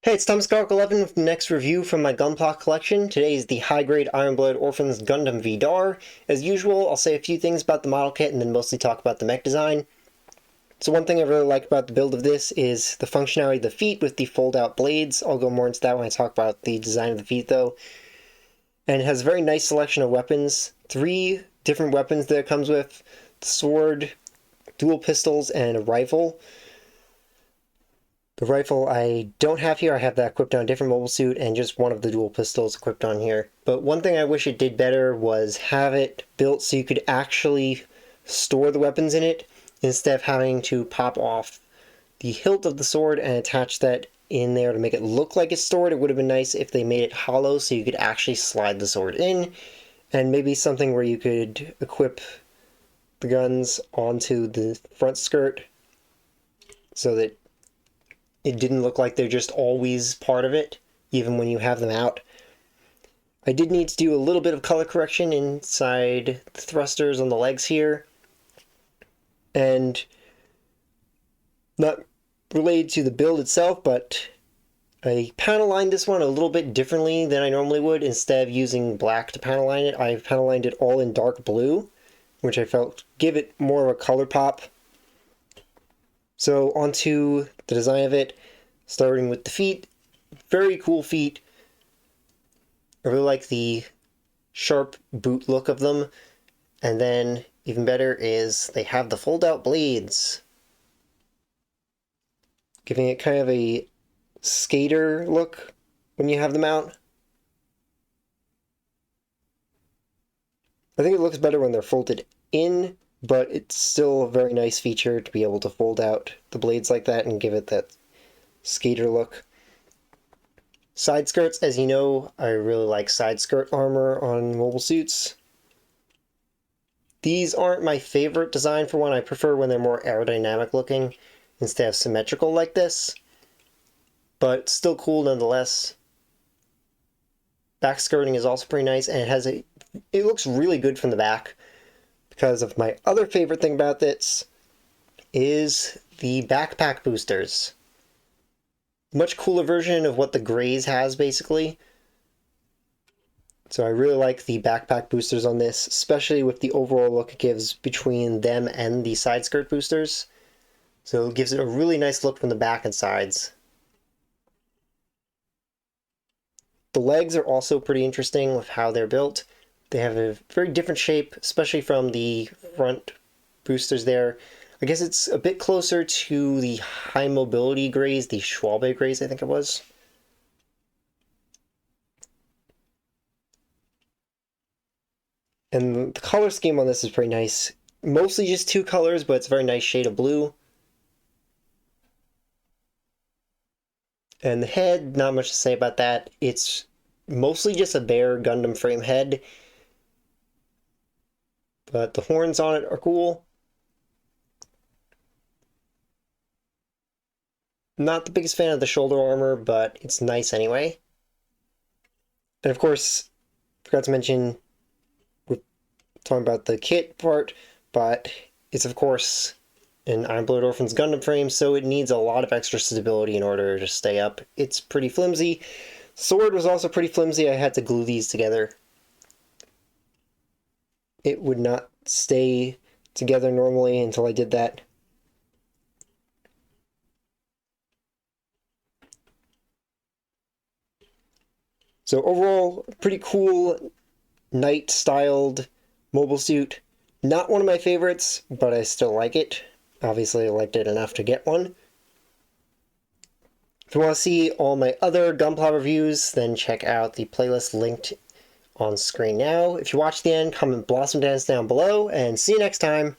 Hey, it's Tom Skark 11 with the next review from my Gunpla collection. Today is the high-grade Iron Blooded Orphans Gundam Vidar. As usual, I'll say a few things about the model kit and then mostly talk about the mech design. So one thing I really like about the build of this is the functionality of the feet with the fold-out blades. I'll go more into that when I talk about the design of the feet though. And it has a very nice selection of weapons. 3 different weapons that it comes with. The sword, dual pistols, and a rifle. The rifle I don't have here, I have that equipped on a different mobile suit, and just one of the dual pistols equipped on here. But one thing I wish it did better was have it built so you could actually store the weapons in it, instead of having to pop off the hilt of the sword and attach that in there to make it look like it's stored. It would have been nice if they made it hollow so you could actually slide the sword in, and maybe something where you could equip the guns onto the front skirt so that it didn't look like they're just always part of it, even when you have them out. I did need to do a little bit of color correction inside the thrusters on the legs here. And not related to the build itself, but I panel lined this one a little bit differently than I normally would. Instead of using black to panel line it, I panel lined it all in dark blue, which I felt give it more of a color pop. So onto the design of it, starting with the feet. Very cool feet. I really like the sharp boot look of them. And then even better is they have the fold-out blades, giving it kind of a skater look when you have them out. I think it looks better when they're folded in, but it's still a very nice feature to be able to fold out the blades like that and give it that skater look. Side skirts, as you know, I really like side skirt armor on mobile suits. These aren't my favorite design for one. I prefer when they're more aerodynamic looking instead of symmetrical like this, but still cool nonetheless. Back skirting is also pretty nice, and it looks really good from the back. Because of my other favorite thing about this is the backpack boosters. Much cooler version of what the Grays has, basically. So I really like the backpack boosters on this, especially with the overall look it gives between them and the side skirt boosters. So it gives it a really nice look from the back and sides. The legs are also pretty interesting with how they're built. They have a very different shape, especially from the front boosters there. I guess it's a bit closer to the high mobility Grays, the Schwalbe Grays, I think it was. And the color scheme on this is pretty nice. Mostly just 2 colors, but it's a very nice shade of blue. And the head, not much to say about that. It's mostly just a bare Gundam frame head. But the horns on it are cool. Not the biggest fan of the shoulder armor, but it's nice anyway. And of course, forgot to mention, we're talking about the kit part, but it's of course an Iron Blooded Orphans Gundam frame, so it needs a lot of extra stability in order to stay up. It's pretty flimsy. Sword was also pretty flimsy. I had to glue these together. It would not stay together normally until I did that. So overall, pretty cool, knight-styled mobile suit. Not one of my favorites, but I still like it. Obviously, I liked it enough to get one. If you want to see all my other Gunpla reviews, then check out the playlist linked on screen now. If you watch the end, comment Blossom Dance down below, and see you next time!